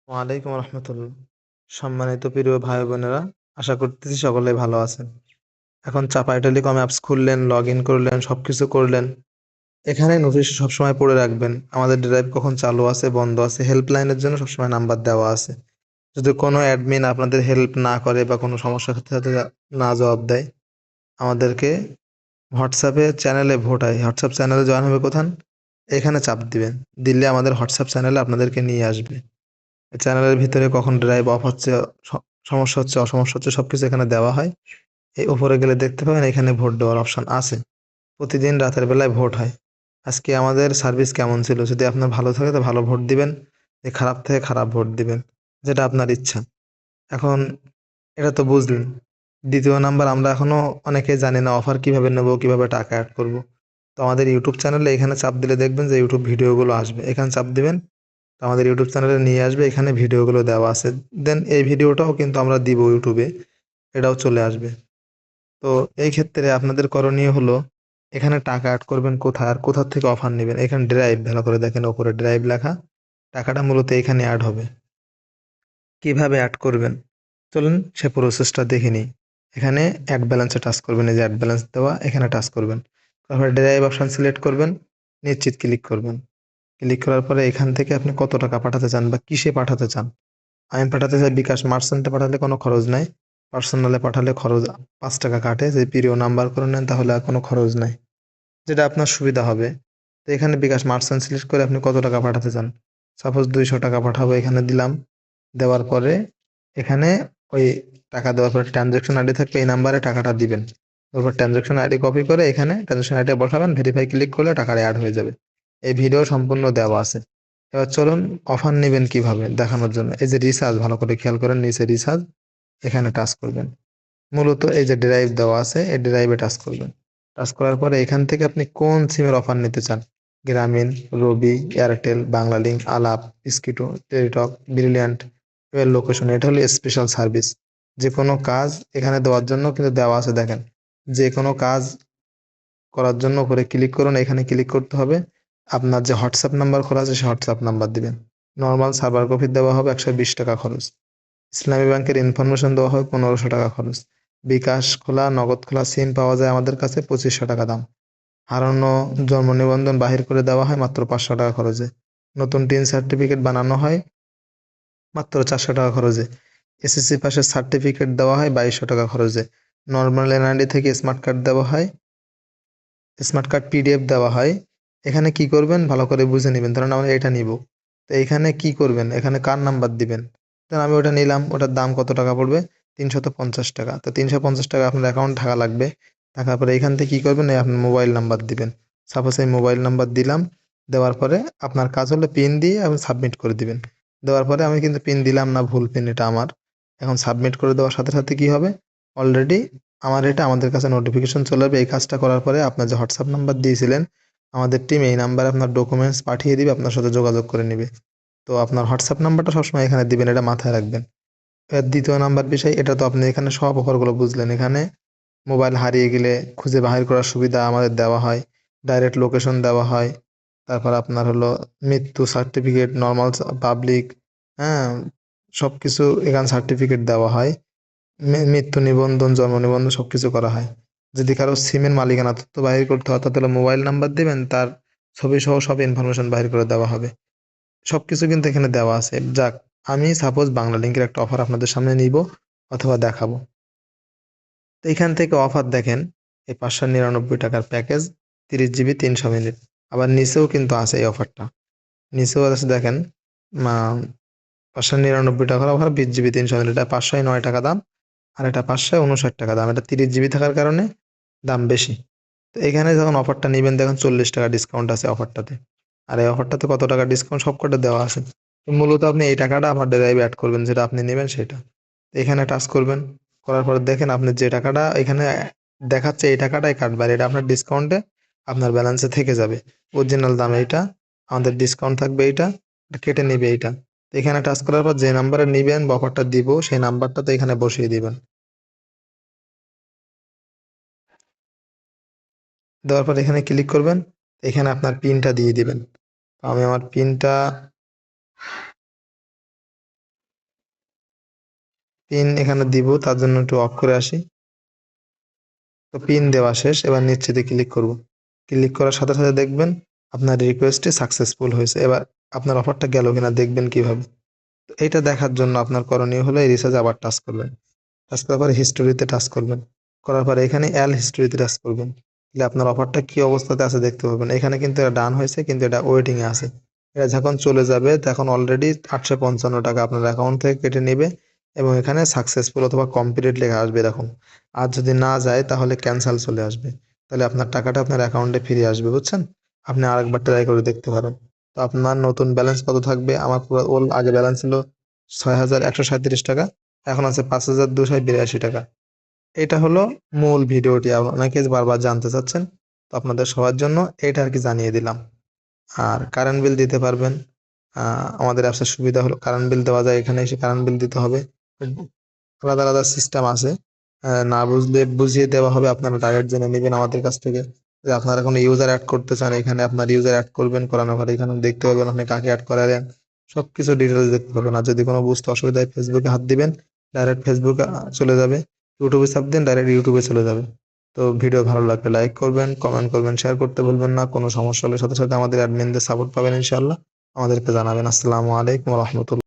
ওয়ালাইকুম রহমতুল্লাহ। সম্মানিত প্রিয় ভাই বোনেরা, আশা করতেছি সকলে ভালো আছেন। এখন চাপাই টেলিকম অ্যাপস খুললেন, লগ ইন করলেন, সবকিছু করলেন। এখানে নোটিশ সবসময় পড়ে রাখবেন আমাদের ড্রাইভ কখন চালু আছে বন্ধ আছে, হেল্পলাইনের জন্য সবসময় নাম্বার দেওয়া আছে। যদি কোনো অ্যাডমিন আপনাদের হেল্প না করে বা কোনো সমস্যার সাথে সাথে না জবাব দেয়, আমাদেরকে হোয়াটসঅ্যাপে চ্যানেলে ভোট হয়, হোয়াটসঅ্যাপ চ্যানেলে জয়েন হবে কোথান, এখানে চাপ দিবেন। দিলে আমাদের হোয়াটসঅ্যাপ চ্যানেলে আপনাদেরকে নিয়ে আসবে। চ্যানেলের ভিতরে কখন ড্রাইভ অফ হচ্ছে, সমস্যা হচ্ছে, অসমস্যা হচ্ছে, সবকিছু এখানে দেওয়া হয়। এই উপরে গেলে দেখতে পাবেন এখানে ভোট দেওয়ার অপশন আছে। প্রতিদিন রাতের বেলায় ভোট হয়। আজকে আমাদের সার্ভিস কেমন ছিল, যদি আপনার ভালো থাকে তো ভালো ভোট দিবেন, যদি খারাপ থাকে খারাপ ভোট দিবেন, যেটা আপনার ইচ্ছা। এখন এটা তো বুঝলেন। দ্বিতীয় নাম্বার, আমরা এখনো অনেকে জানি না অফার কিভাবে নেব, কিভাবে টাকা অ্যাড করব। তো আমাদের ইউটিউব চ্যানেলে এখানে চাপ দিলে দেখবেন যে ইউটিউব ভিডিওগুলো আসবে, এখানে চাপ দিবেন। তো আমাদের ইউটিউব চ্যানেলে নিয়ে আসবে, এখানে ভিডিওগুলো দেওয়া আছে। দেন এই ভিডিওটাও কিন্তু আমরা দিব ইউটিউবে, এটাও চলে আসবে। তো এই ক্ষেত্রে আপনাদের করণীয় হলো, এখানে টাকা অ্যাড করবেন কোথায় আর কোথা থেকে অফার নেবেন। এখানে ড্রাইভ, ভালো করে দেখেন ওপরে ড্রাইভ লেখা, টাকাটা মূলত এখানে অ্যাড হবে। কিভাবে অ্যাড করবেন চলুন সে প্রসেসটা দেখে নিই। এখানে অ্যাড ব্যালেন্সে টাচ করবেন, এই যে অ্যাড ব্যালেন্স দেওয়া, এখানে টাচ করবেন। তারপরে ড্রাইভ অপশন সিলেক্ট করবেন, নিশ্চিত ক্লিক করবেন। ক্লিক করার পরে এখান থেকে আপনি কত টাকা পাঠাতে চান বা কিসে পাঠাতে চান। আমি পাঠাতে চাই বিকাশ, মার্চেন্টে পাঠালে কোনো খরচ নাই। পার্সোনালে পাঠালে খরচ 5 টাকা কাটে। যদি প্রিয় নাম্বার করে নেন তাহলে আর কোনো খরচ নাই, যেটা আপনার সুবিধা হবে। তো এখানে বিকাশ মার্চেন্ট সিলেক্ট করে আপনি কত টাকা পাঠাতে চান। সাপোজ 200 টাকা পাঠাবো, এখানে দিলাম। দেওয়ার পরে এখানে ওই টাকা দেওয়ার পরে ট্রানজ্যাকশন আইডি থাকবে, এই নাম্বারে টাকাটা দিবেন। তারপর ট্রানজ্যাকশন আইডি কপি করে এখানে ট্রানজ্যাকশন আইডি বসাবেন, ভেরিফাই ক্লিক করলে টাকাটা অ্যাড হয়ে যাবে। এই ভিডিও সম্পূর্ণ দেওয়া আছে। এবার চলুন অফার নেবেন কিভাবে দেখানোর জন্য। এই যে রিচার্জ, ভালো করে খেয়াল করেন, নিচে রিচার্জ, এখানে টাচ করবেন। মূলত এই যে ড্রাইভ দেওয়া আছে, এই ড্রাইভে টাচ করবেন। টাচ করার পরে এখান থেকে আপনি কোন সিমের অফার নিতে চান, গ্রামীণ, রবি, এয়ারটেল, বাংলালিংক, আলাপ, স্কিটো, টেলিটক, ব্রিলিয়ান্ট, এর লোকেশন, এটা হলো স্পেশাল সার্ভিস। যে কোনো কাজ এখানে দেওয়ার জন্য কিন্তু দেওয়া আছে, দেখেন। যে কোনো কাজ করার জন্য উপরে ক্লিক করুন, এখানে ক্লিক করতে হবে। আপনার যে হোয়াটসঅ্যাপ নাম্বার খোলা আছে সে হোয়াটসঅ্যাপ নাম্বার দিবেন। নর্মাল সার্ভার কপি দেওয়া হবে 120 টাকা খরচ। ইসলামী ব্যাংকের ইনফরমেশন দেওয়া হয় 1500 টাকা খরচ। বিকাশ খোলা, নগদ খোলা সিম পাওয়া যায় আমাদের কাছে 2500 টাকা দাম। হারানো জন্ম নিবন্ধন বাহির করে দেওয়া হয় মাত্র 500 টাকা খরচে। নতুন টিন সার্টিফিকেট বানানো হয় মাত্র 400 টাকা খরচে। এসএসসি পাসের সার্টিফিকেট দেওয়া হয় 2200 টাকা খরচে। নর্মাল এনআইডি থেকে স্মার্ট কার্ড দেওয়া হয়, স্মার্ট কার্ড পিডিএফ দেওয়া হয়। এখানে কি করবেন ভালো করে বুঝে নেবেন, ধরেন আমরা এটা নিব। তো এখানে কি করবেন, এখানে কার নাম্বার দিবেন। ধরেন আমি ওটা নিলাম, ওটার দাম কত টাকা পড়বে, 350 টাকা। তো 350 টাকা আপনার অ্যাকাউন্ট থাকা লাগবে। থাকার পরে এখান থেকে কি করবেন, এই আপনার মোবাইল নাম্বার দিবেন। সাপোজ এই মোবাইল নাম্বার দিলাম। দেওয়ার পরে আপনার কাজ হলো পিন দিয়ে আপনি সাবমিট করে দিবেন। দেওয়ার পরে আমি কিন্তু পিন দিলাম না, ভুল পিন এটা আমার। এখন সাবমিট করে দেওয়ার সাথে সাথে কি হবে, অলরেডি আমার এটা আমাদের কাছে নোটিফিকেশন চলে যাবে। এই কাজটা করার পরে আপনার যে হোয়াটসঅ্যাপ নাম্বার দিয়েছিলেন, আমাদের টিম এই নাম্বারে আপনার ডকুমেন্টস পাঠিয়ে দিবে, আপনার সাথে যোগাযোগ করে নিবে। তো আপনার হোয়াটসঅ্যাপ নাম্বারটা সবসময় এখানে দিবেন, এটা মাথায় রাখবেন। এর দ্বিতীয় নাম্বার বিষয়, এটা তো আপনি এখানে সব অফারগুলো বুঝলেন। এখানে মোবাইল হারিয়ে গেলে খুঁজে বাহির করার সুবিধা আমাদের দেওয়া হয়, ডাইরেক্ট লোকেশন দেওয়া হয়। তারপর আপনার হলো মৃত্যু সার্টিফিকেট, নর্মাল, পাবলিক, হ্যাঁ, সব কিছু এখানে সার্টিফিকেট দেওয়া হয়। মৃত্যু নিবন্ধন, জন্ম নিবন্ধন সবকিছু করা হয়। যদি কারো সিমের মালিকানা তথ্য বাহির করতে হয় তাহলে মোবাইল নাম্বার দিবেন, তার ছবি সহ সব ইনফরমেশন বাহির করে দেওয়া হবে। সবকিছু কিন্তু এখানে দেওয়া আছে। যাক, আমি সাপোজ বাংলা লিংকের একটা অফার আপনাদের সামনে নিব অথবা দেখাবো। তো এখান থেকে অফার দেখেন, এই 599 টাকার প্যাকেজ, 30 জিবি 300 মিনিট। আবার নিচেও কিন্তু আছে এই অফারটা, নিচেও আছে দেখেন। 599 টাকার অফার, 20 জিবি 300 মিনিট, এটা 509 টাকা দাম। আর এটা 559 টাকা দাম, এটা 30 জিবি থাকার কারণে দাম বেশি। তো এখানে যখন অফারটা নেবেন দেখুন 40 টাকা ডিসকাউন্ট আছে অফারটাতে। আর এই অফারটাতে কত টাকা ডিসকাউন্ট সবকটা দেওয়া আছে। তো মূলত আপনি এই টাকাটা আমার ড্রাইভে অ্যাড করবেন, যেটা আপনি নেবেন সেটা। তো এখানে টাচ করবেন, করার পর দেখেন আপনি যে টাকাটা এখানে দেখাচ্ছে এই টাকাটাই কাটবে, আর এটা আপনার ডিসকাউন্টে আপনার ব্যালেন্সে থেকে যাবে। অরিজিনাল দাম এইটা, আমাদের ডিসকাউন্ট থাকবে এইটা, এটা কেটে নিবে এইটা। তো এখানে টাচ করার পর যে নাম্বারে নিবেন বা অফারটা দিব সেই নাম্বারটা তো এখানে বসিয়ে দিবেন। দেওয়ার পর এখানে ক্লিক করবেন, এখানে আপনার পিনটা দিয়ে দিবেন। আমি আমার পিনটা পিন এখানে দিব, তার জন্য একটু অফ করে আসি। তো পিন দেওয়া শেষ, এবার নিশ্চিতে ক্লিক করব। ক্লিক করার সাথে সাথে দেখবেন আপনার রিকোয়েস্টটি সাকসেসফুল হয়েছে। এবার আপনার অফারটা গেল কিনা দেখবেন কিভাবে। তো এটা দেখার জন্য আপনার করণীয় হলো এই রিচার্জ আবার টাচ করবেন। টাচ করার পরে হিস্টোরিতে টাচ করবেন। করার পরে এখানে অ্যাল হিস্টোরিতে টাচ করবেন। তাহলে আপনার অফারটা কি অবস্থাতে আছে দেখতে পাবেন। এখানে কিন্তু এটা ডান হয়েছে, কিন্তু এটা ওয়েটিং এ আছে। এটা যখন চলে যাবে তখন অলরেডি 855 টাকা আপনার অ্যাকাউন্ট থেকে কেটে নেবে এবং এখানে সাকসেসফুল অথবা কমপ্লিট লেখা আসবে এরকম। আর যদি না যায় তাহলে ক্যান্সেল চলে আসবে। তাহলে আপনার টাকাটা আপনার অ্যাকাউন্টে ফিরে আসবে, বুঝছেন? আপনি আরেকবার ট্রাই করে দেখতে পারেন। তো আপনার নতুন ব্যালেন্স কত থাকবে? আমার পুরো ওর আগে ব্যালেন্স ছিল 6,137 টাকা, এখন আছে 5,282 টাকা। এটা হলো মূল ভিডিওটি। অনেকে বারবার জানতে চাচ্ছেন, তো আপনাদের সবার জন্য এটা আর কি জানিয়ে দিলাম। আর কারেন্ট বিল দিতে পারবেন। আমাদের অ্যাপসের সুবিধা হলো কারেন্ট বিল দেওয়া যায়, এখানে এসে কারেন্ট বিল দিতে হবে। আলাদা আলাদা সিস্টেম আছে। না বুঝলে বুঝিয়ে দেওয়া হবে, আপনারা ডাইরেক্ট জেনে নেবেন আমাদের কাছ থেকে। যে আপনারা কোনো ইউজার অ্যাড করতে চান, এখানে আপনার ইউজার অ্যাড করবেন, করানোর পরে এখানে দেখতে পাবেন আপনি কাকে অ্যাড করালেন, সবকিছু ডিটেলস দেখতে পাবেন। আর যদি কোনো বুঝতে অসুবিধা হয় ফেসবুকে হাত দিবেন, ডাইরেক্ট ফেসবুকে চলে যাবে। ইউটিউবে চাপ দিন, ডাইরেক্ট ইউটিউবে চলে যাবে। তো ভিডিও ভালো লাগলে লাইক করবেন, কমেন্ট করবেন, শেয়ার করতে ভুলবেন না। কোনো সমস্যা হলে সাথে সাথে আমাদের অ্যাডমিনদের সাপোর্ট পাবেন ইনশাআল্লাহ। আমাদেরকে জানাবেন। আসসালামু আলাইকুম রহমতুল্লাহ।